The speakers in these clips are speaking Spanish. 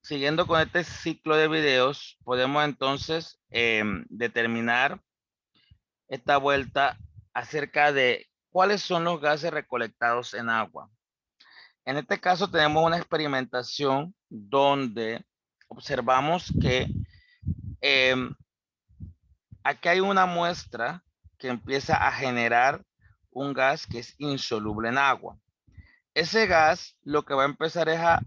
Siguiendo con este ciclo de videos, podemos entonces determinar esta vuelta acerca de cuáles son los gases recolectados en agua. En este caso tenemos una experimentación donde observamos que em, aquí hay una muestra que empieza a generar un gas que es insoluble en agua. Ese gas lo que va a empezar es a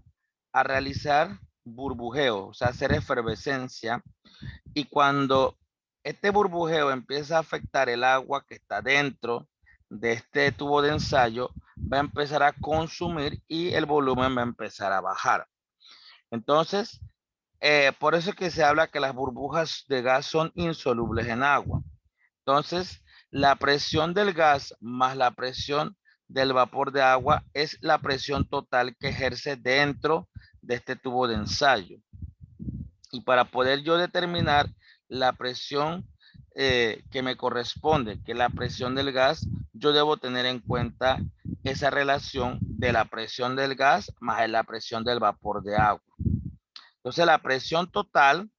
realizar burbujeo, o sea, hacer efervescencia. Y cuando este burbujeo empieza a afectar el agua que está dentro de este tubo de ensayo, va a empezar a consumir y el volumen va a empezar a bajar. Entonces, por eso es que se habla que las burbujas de gas son insolubles en agua. Entonces, la presión del gas más la presión del vapor de agua es la presión total que ejerce dentro de este tubo de ensayo. Y para poder yo determinar la presión que me corresponde, que es la presión del gas, yo debo tener en cuenta esa relación de la presión del gas más la presión del vapor de agua. Entonces la presión total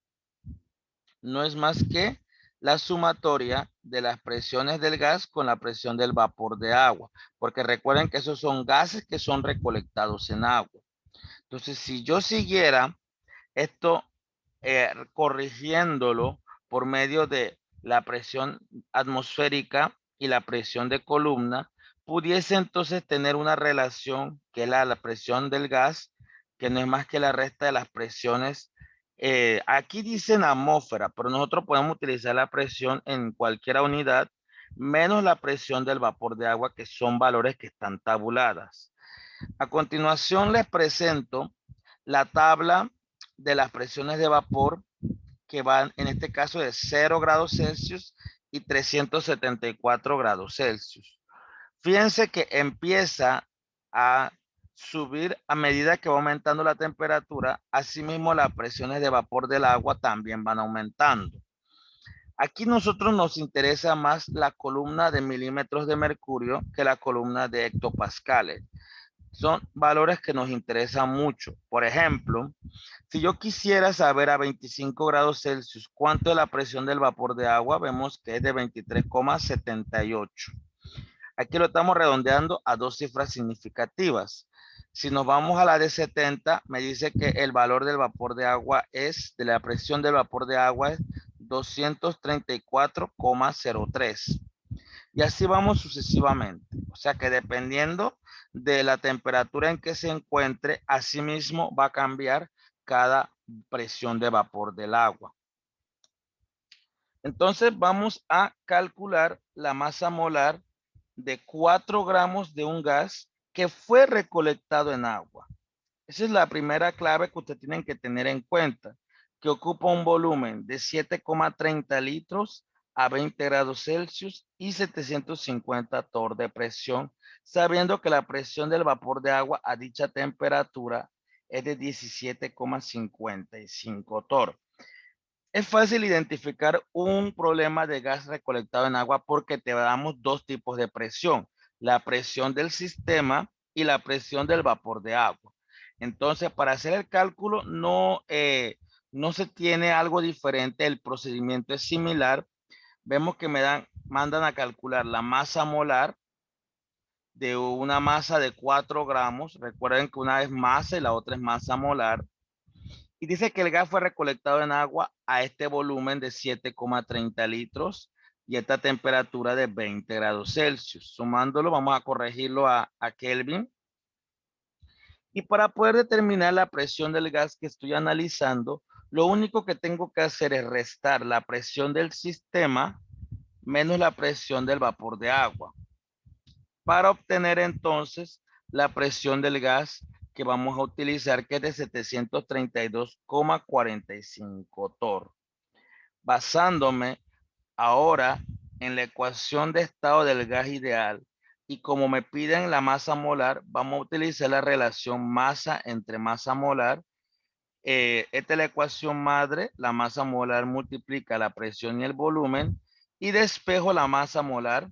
no es más que la sumatoria de las presiones del gas con la presión del vapor de agua, porque recuerden que esos son gases que son recolectados en agua. Entonces, si yo siguiera esto corrigiéndolo por medio de la presión atmosférica y la presión de columna, pudiese entonces tener una relación que es la presión del gas, que no es más que la resta de las presiones. Aquí dicen atmósfera, pero nosotros podemos utilizar la presión en cualquier unidad, menos la presión del vapor de agua, que son valores que están tabuladas. A continuación les presento la tabla de las presiones de vapor que van en este caso de 0 grados Celsius y 374 grados Celsius. Fíjense que empieza a subir a medida que va aumentando la temperatura, asimismo las presiones de vapor del agua también van aumentando. Aquí nosotros nos interesa más la columna de milímetros de mercurio que la columna de hectopascales. Son valores que nos interesan mucho. Por ejemplo, si yo quisiera saber a 25 grados Celsius cuánto es la presión del vapor de agua, vemos que es de 23,78. Aquí lo estamos redondeando a dos cifras significativas. Si nos vamos a la de 70, me dice que el valor del vapor de agua es, de la presión del vapor de agua es 234,03. Y así vamos sucesivamente. O sea que dependiendo de la temperatura en que se encuentre, asimismo va a cambiar cada presión de vapor del agua. Entonces vamos a calcular la masa molar de 4 gramos de un gas que fue recolectado en agua. Esa es la primera clave que ustedes tienen que tener en cuenta, que ocupa un volumen de 7,30 litros a 20 grados Celsius y 750 torr de presión, sabiendo que la presión del vapor de agua a dicha temperatura es de 17,55 torr. Es fácil identificar un problema de gas recolectado en agua porque te damos dos tipos de presión, la presión del sistema y la presión del vapor de agua. Entonces, para hacer el cálculo no se tiene algo diferente, el procedimiento es similar. Vemos que mandan a calcular la masa molar de una masa de 4 gramos. Recuerden que una es masa y la otra es masa molar. Y dice que el gas fue recolectado en agua a este volumen de 7,30 litros y esta temperatura de 20 grados Celsius. Sumándolo, vamos a corregirlo a Kelvin. Y para poder determinar la presión del gas que estoy analizando, lo único que tengo que hacer es restar la presión del sistema menos la presión del vapor de agua para obtener entonces la presión del gas que vamos a utilizar, que es de 732,45 torr. Basándome ahora en la ecuación de estado del gas ideal y como me piden la masa molar, vamos a utilizar la relación masa entre masa molar. Esta es la ecuación madre, la masa molar multiplica la presión y el volumen y despejo la masa molar,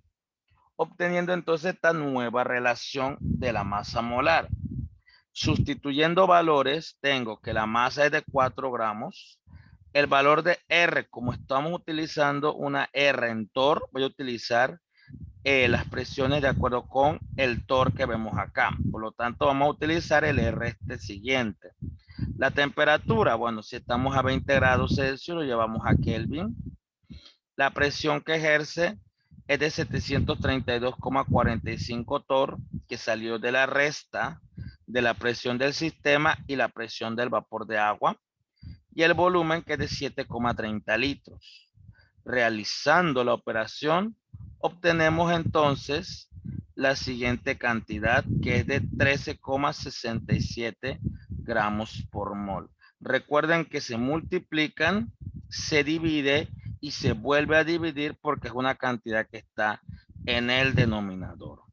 obteniendo entonces esta nueva relación de la masa molar. Sustituyendo valores, tengo que la masa es de 4 gramos. El valor de R, como estamos utilizando una R en torr, voy a utilizar las presiones de acuerdo con el torr que vemos acá. Por lo tanto, vamos a utilizar el R siguiente. La temperatura, bueno, si estamos a 20 grados Celsius, lo llevamos a Kelvin. La presión que ejerce es de 732,45 torr, que salió de la resta de la presión del sistema y la presión del vapor de agua. Y el volumen que es de 7,30 litros. Realizando la operación, obtenemos entonces la siguiente cantidad, que es de 13,67 gramos por mol. Recuerden que se multiplican, se divide y se vuelve a dividir porque es una cantidad que está en el denominador.